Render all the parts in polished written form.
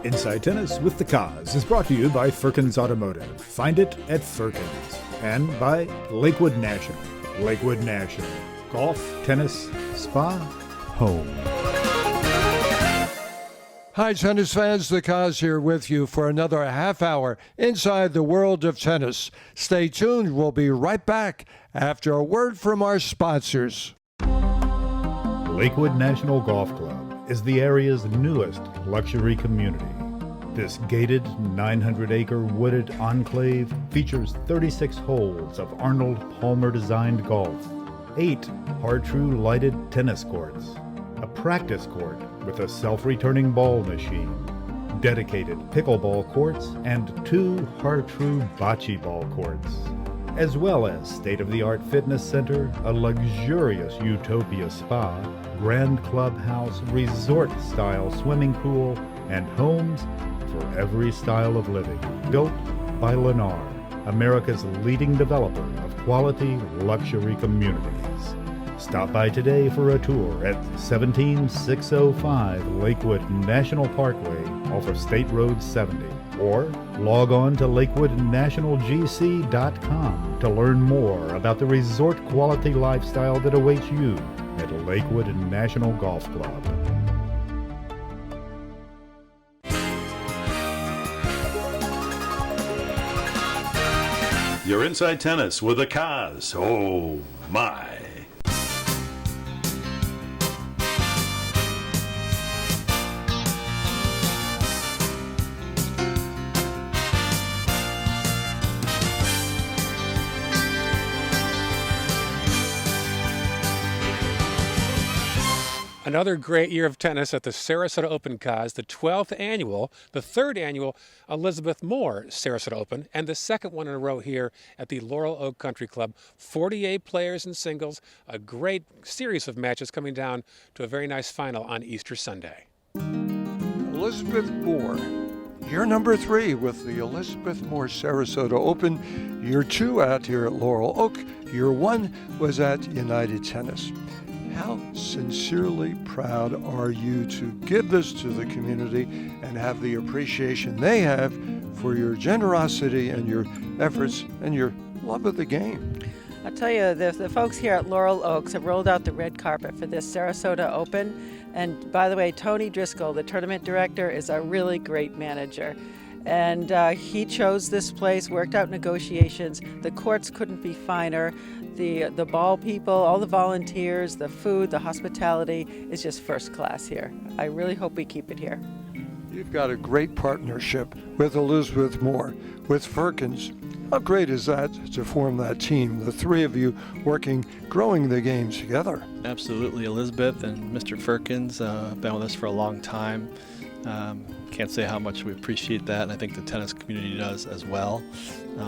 Inside Tennis with the Cause is brought to you by Firkins Automotive. Find it at Firkins. And by Lakewood National. Lakewood National. Golf, tennis, spa, home. Hi, tennis fans. The Cause here with you for another half hour inside the world of tennis. Stay tuned. We'll be right back after a word from our sponsors. Lakewood National Golf Club is the area's newest luxury community. This gated 900-acre wooded enclave features 36 holes of Arnold Palmer-designed golf, 8 Hard-True lighted tennis courts, a practice court with a self-returning ball machine, dedicated pickleball courts, and 2 Hard-True bocce ball courts, as well as state-of-the-art fitness center, a luxurious Utopia spa, grand clubhouse, resort-style swimming pool, and homes for every style of living. Built by Lennar, America's leading developer of quality luxury communities. Stop by today for a tour at 17605 Lakewood National Parkway off of State Road 70. Or log on to lakewoodnationalgc.com to learn more about the resort quality lifestyle that awaits you at Lakewood National Golf Club. You're Inside Tennis with the Cause. Oh, my. Another great year of tennis at the Sarasota Open, Cause, the 12th annual, the 3rd annual Elizabeth Moore Sarasota Open, and the 2nd one in a row here at the Laurel Oak Country Club. 48 players in singles, a great series of matches coming down to a very nice final on Easter Sunday. Elizabeth Moore, year number 3 with the Elizabeth Moore Sarasota Open. Year 2 out here at Laurel Oak. Year 1 was at United Tennis. How sincerely proud are you to give this to the community and have the appreciation they have for your generosity and your efforts and your love of the game? I'll tell you, the folks here at Laurel Oaks have rolled out the red carpet for this Sarasota Open. And by the way, Tony Driscoll, the tournament director, is a really great manager. And he chose this place, worked out negotiations. The courts couldn't be finer. The ball people, all the volunteers, the food, the hospitality is just first class here. I really hope we keep it here. You've got a great partnership with Elizabeth Moore, with Firkins. How great is that to form that team, the three of you working, growing the game together? Absolutely. Elizabeth and Mr. Firkins have been with us for a long time. Can't say how much we appreciate that, and I think the tennis community does as well.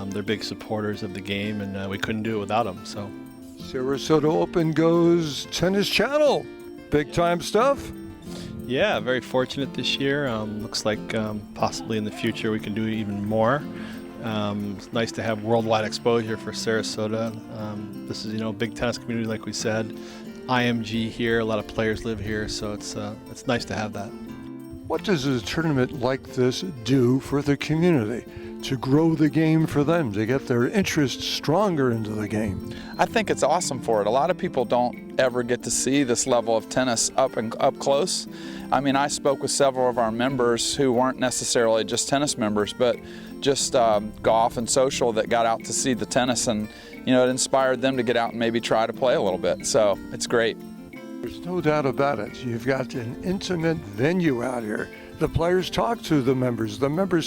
They're big supporters of the game, and we couldn't do it without them. So, Sarasota Open goes Tennis Channel. Big time stuff. Yeah, very fortunate this year. Looks like possibly in the future we can do even more. It's nice to have worldwide exposure for Sarasota. This is, a big tennis community, like we said. IMG here, a lot of players live here, so it's nice to have that. What does a tournament like this do for the community to grow the game for them, to get their interest stronger into the game? I think it's awesome for it. A lot of people don't ever get to see this level of tennis up close. I mean, I spoke with several of our members who weren't necessarily just tennis members, but just golf and social that got out to see the tennis, and it inspired them to get out and maybe try to play a little bit. So it's great. There's no doubt about it. You've got an intimate venue out here. The players talk to the members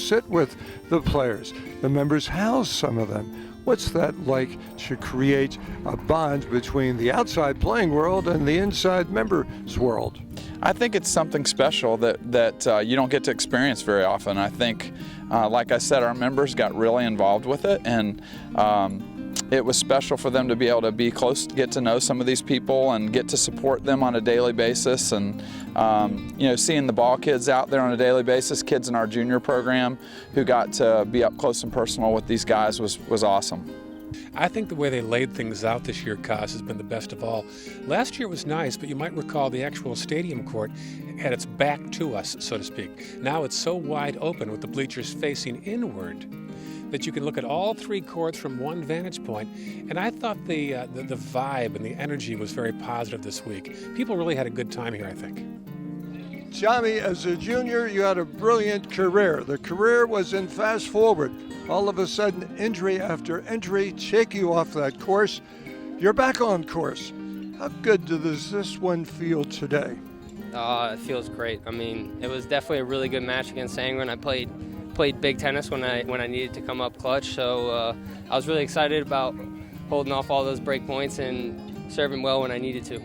sit with the players, the members house some of them. What's that like to create a bond between the outside playing world and the inside members world? I think it's something special that you don't get to experience very often. I think, like I said, our members got really involved with it, and it was special for them to be able to be close, get to know some of these people and get to support them on a daily basis. And seeing the ball kids out there on a daily basis, kids in our junior program who got to be up close and personal with these guys was awesome. I think the way they laid things out this year, Kaz, has been the best of all. Last year was nice, but you might recall the actual stadium court had its back to us, so to speak. Now it's so wide open with the bleachers facing inward that you can look at all three courts from one vantage point. And I thought the vibe and the energy was very positive this week. People really had a good time here, I think. Tommy, as a junior, you had a brilliant career. The career was in fast forward. All of a sudden, injury after injury take you off that course. You're back on course. How good does this one feel today? It feels great. I mean, it was definitely a really good match against Angren. I played big tennis when I needed to come up clutch, so I was really excited about holding off all those break points and serving well when I needed to.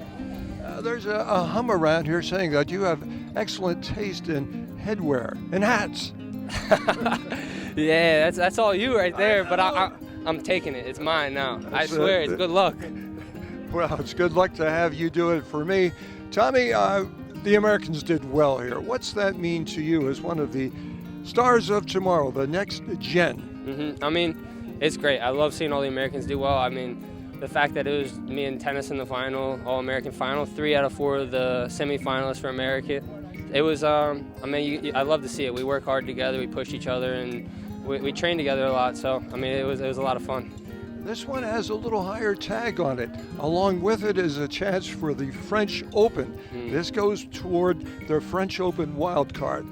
There's a hum around here saying that you have excellent taste in headwear and hats. Yeah, that's all you right there, but I'm taking it. It's mine now. I swear, it's good luck. Well, it's good luck to have you do it for me. Tommy, the Americans did well here. What's that mean to you as one of the stars of tomorrow, the next gen? I mean, it's great. I love seeing all the Americans do well. I mean, the fact that it was me and tennis in the final, All-American final, 3 out of 4 of the semifinalists for America. It was, I mean, I love to see it. We work hard together, we push each other, and we train together a lot. So, I mean, it was a lot of fun. This one has a little higher tag on it. Along with it is a chance for the French Open. This goes toward the French Open wild card.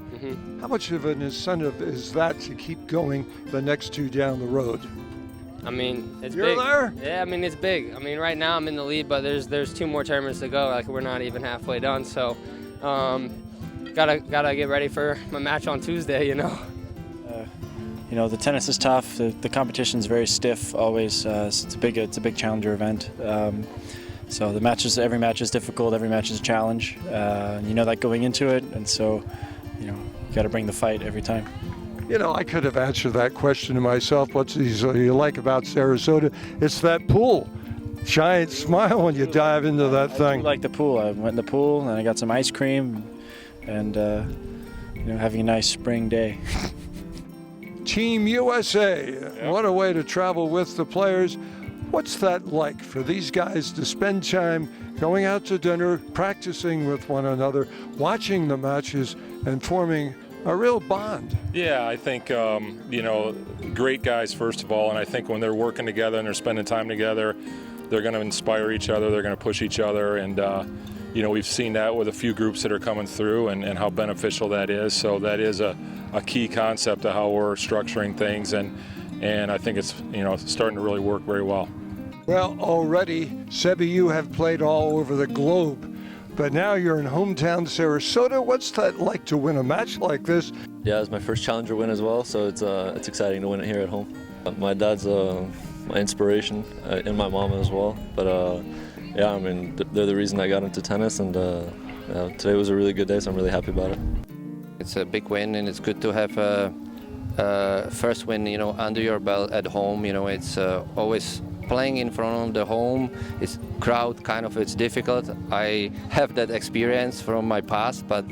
How much of an incentive is that to keep going the next 2 down the road? I mean, it's You're big. there? Yeah, I mean, it's big. I mean, right now I'm in the lead, but there's 2 more tournaments to go. Like, we're not even halfway done. So, gotta get ready for my match on Tuesday, you know. You know, the tennis is tough. The competition's very stiff always. It's a big challenger event. So every match is difficult. Every match is a challenge. You know that going into it, and so you know you got to bring the fight every time. You know, I could have answered that question to myself. What you like about Sarasota? It's that pool. Giant smile when you dive into that thing. I do like the pool. I went in the pool and I got some ice cream, and you know, having a nice spring day. Team USA, what a way to travel with the players. What's that like for these guys to spend time going out to dinner, practicing with one another, watching the matches, and forming a real bond? Yeah, I think, you know, great guys, first of all, and I think when they're working together and they're spending time together, they're going to inspire each other, they're going to push each other, and, you know, we've seen that with a few groups that are coming through and how beneficial that is. So that is a key concept of how we're structuring things, and I think it's, you know, starting to really work very well. Well, already, Sebi, you have played all over the globe, but now you're in hometown Sarasota. What's that like to win a match like this? Yeah, it's my first challenger win as well, so it's exciting to win it here at home. My dad's my inspiration, and my mom as well. But yeah, I mean, they're the reason I got into tennis, and today was a really good day, so I'm really happy about it. It's a big win, and it's good to have a first win, you know, under your belt at home. You know, it's always playing in front of the home. It's crowd kind of, it's difficult. I have that experience from my past, but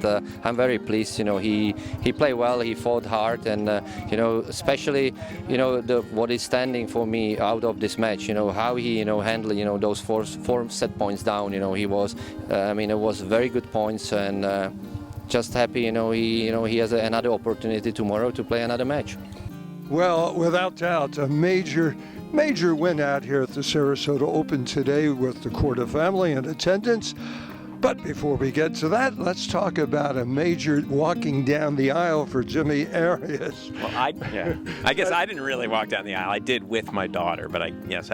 I'm very pleased. You know, he played well, he fought hard, and you know, especially, you know, what is standing for me out of this match. You know, how he, you know, handled, you know, those four set points down. You know, he was, I mean, it was very good points, and just happy. You know, he has another opportunity tomorrow to play another match. Well, without doubt, a major win out here at the Sarasota Open today with the Korda family in attendance. But before we get to that, let's talk about a major walking down the aisle for Jimmy Arias. Well, I guess I didn't really walk down the aisle. I did with my daughter, but I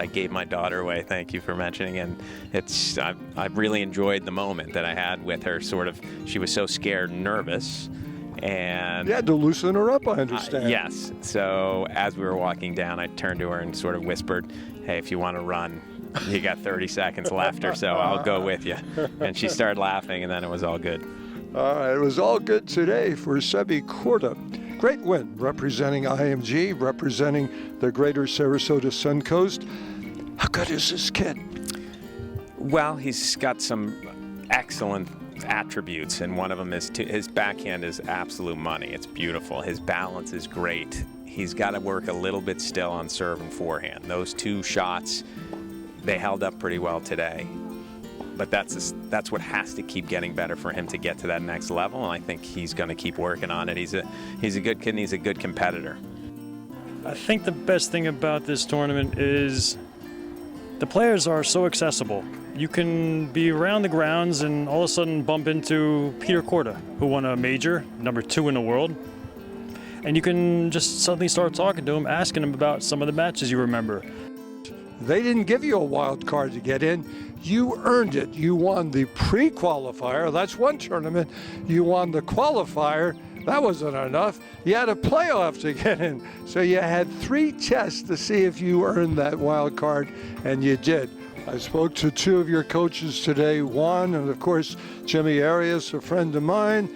gave my daughter away. Thank you for mentioning. And I really enjoyed the moment that I had with her. Sort of, she was so scared and nervous. And you had to loosen her up, I understand. Yes. So as we were walking down, I turned to her and sort of whispered, "Hey, if you want to run, you got 30 seconds left or so. I'll go with you." And she started laughing, and then it was all good. All right, it was all good today for Sebi Korda. Great win, representing IMG, representing the greater Sarasota Suncoast. How good is this kid? Well, he's got some excellent attributes, and one of them is his backhand is absolute money. It's beautiful. His balance is great. he's got to work a little bit still on serve and forehand. Those two shots, they held up pretty well today. But that's what has to keep getting better for him to get to that next level, and I think he's going to keep working on it. He's a good kid and he's a good competitor. I think the best thing about this tournament is the players are so accessible. You can be around the grounds and all of a sudden bump into Peter Korda, who won a major, #2 in the world. And you can just suddenly start talking to him, asking him about some of the matches you remember. They didn't give you a wild card to get in. You earned it. You won the pre-qualifier. That's one tournament. You won the qualifier. That wasn't enough. You had a playoff to get in. So you had 3 tests to see if you earned that wild card, and you did. I spoke to 2 of your coaches today, Juan and, of course, Jimmy Arias, a friend of mine.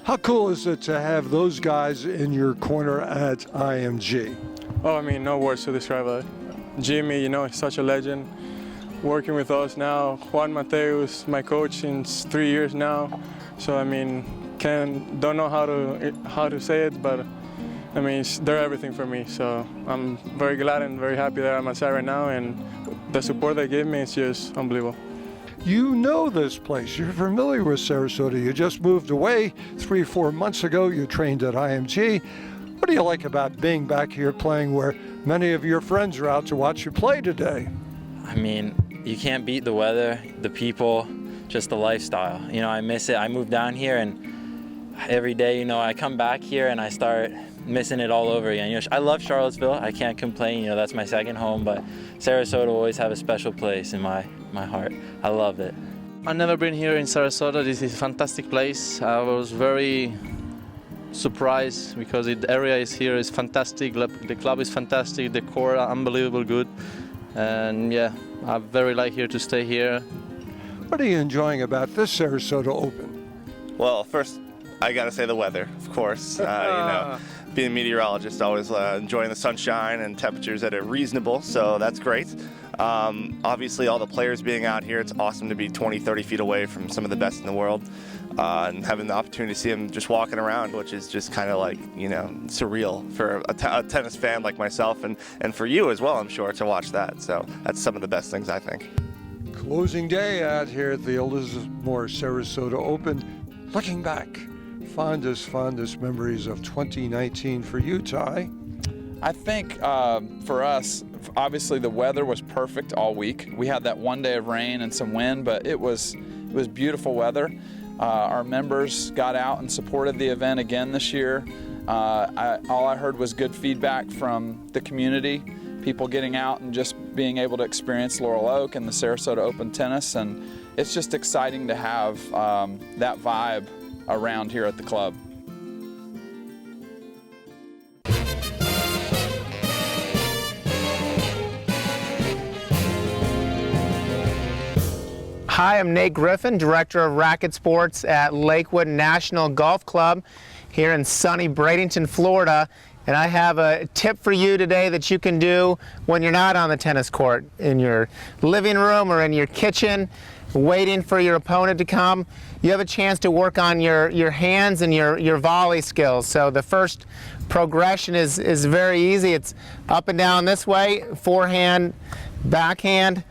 How cool is it to have those guys in your corner at IMG? Oh, I mean, no words to describe it. Jimmy, you know, he's such a legend. Working with us now. Juan Mateo is my coach since 3 years now. So, I mean, don't know how to say it, but I mean, they're everything for me. So I'm very glad and very happy that I'm outside right now, and the support they give me is just unbelievable. You know this place. You're familiar with Sarasota. You just moved away 3-4 months ago. You trained at IMG. What do you like about being back here playing where many of your friends are out to watch you play today? I mean, you can't beat the weather, the people, just the lifestyle. You know, I miss it. I moved down here, and every day, you know, I come back here and I start missing it all over again. You know, I love Charlottesville. I can't complain. You know, that's my second home, but Sarasota will always have a special place in my heart. I love it. I've never been here in Sarasota. This is a fantastic place. I was very surprised because the area is fantastic. The club is fantastic. The core are unbelievable good. And yeah, I very like here to stay here. What are you enjoying about this Sarasota Open? Well, first, I got to say the weather, of course. You know, being a meteorologist, always enjoying the sunshine and temperatures that are reasonable, so that's great. Obviously, all the players being out here, it's awesome to be 20, 30 feet away from some of the best in the world and having the opportunity to see them just walking around, which is just kind of like, you know, surreal for a tennis fan like myself and for you as well, I'm sure, to watch that. So that's some of the best things, I think. Closing day out here at the Elizabeth Moore Sarasota Open. Looking back, fondest memories of 2019 for you, Ty? I think for us, obviously the weather was perfect all week. We had that one day of rain and some wind, but it was beautiful weather. Our members got out and supported the event again this year. All I heard was good feedback from the community, people getting out and just being able to experience Laurel Oak and the Sarasota Open tennis, and it's just exciting to have that vibe around here at the club. Hi, I'm Nate Griffin, Director of Racket Sports at Lakewood National Golf Club here in sunny Bradenton, Florida. And I have a tip for you today that you can do when you're not on the tennis court, in your living room or in your kitchen, waiting for your opponent to come. You have a chance to work on your hands and your volley skills. So the first progression is very easy. It's up and down this way, forehand, backhand.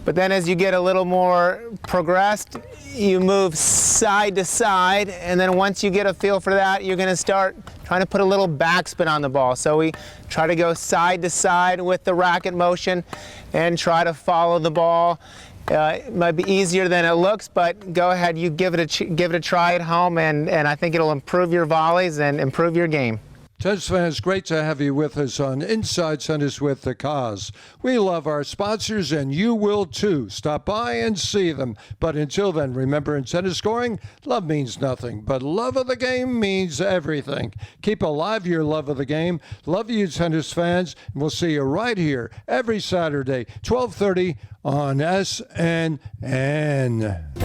But then as you get a little more progressed, you move side to side, and then once you get a feel for that, you're going to start trying to put a little backspin on the ball. So we try to go side to side with the racket motion and try to follow the ball. It might be easier than it looks, but go ahead, you give it a try at home, and I think it'll improve your volleys and improve your game. Tennis fans, great to have you with us on Inside Tennis with the Cause. We love our sponsors, and you will too. Stop by and see them. But until then, remember, in tennis scoring, love means nothing, but love of the game means everything. Keep alive your love of the game. Love you, tennis fans, and we'll see you right here every Saturday, 12:30 on SNN.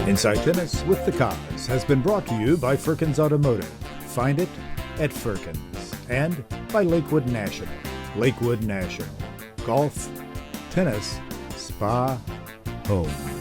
Inside Tennis with the Cause has been brought to you by Firkins Automotive. Find it at Firkins. And by Lakewood National. Lakewood National. Golf, tennis, spa, home.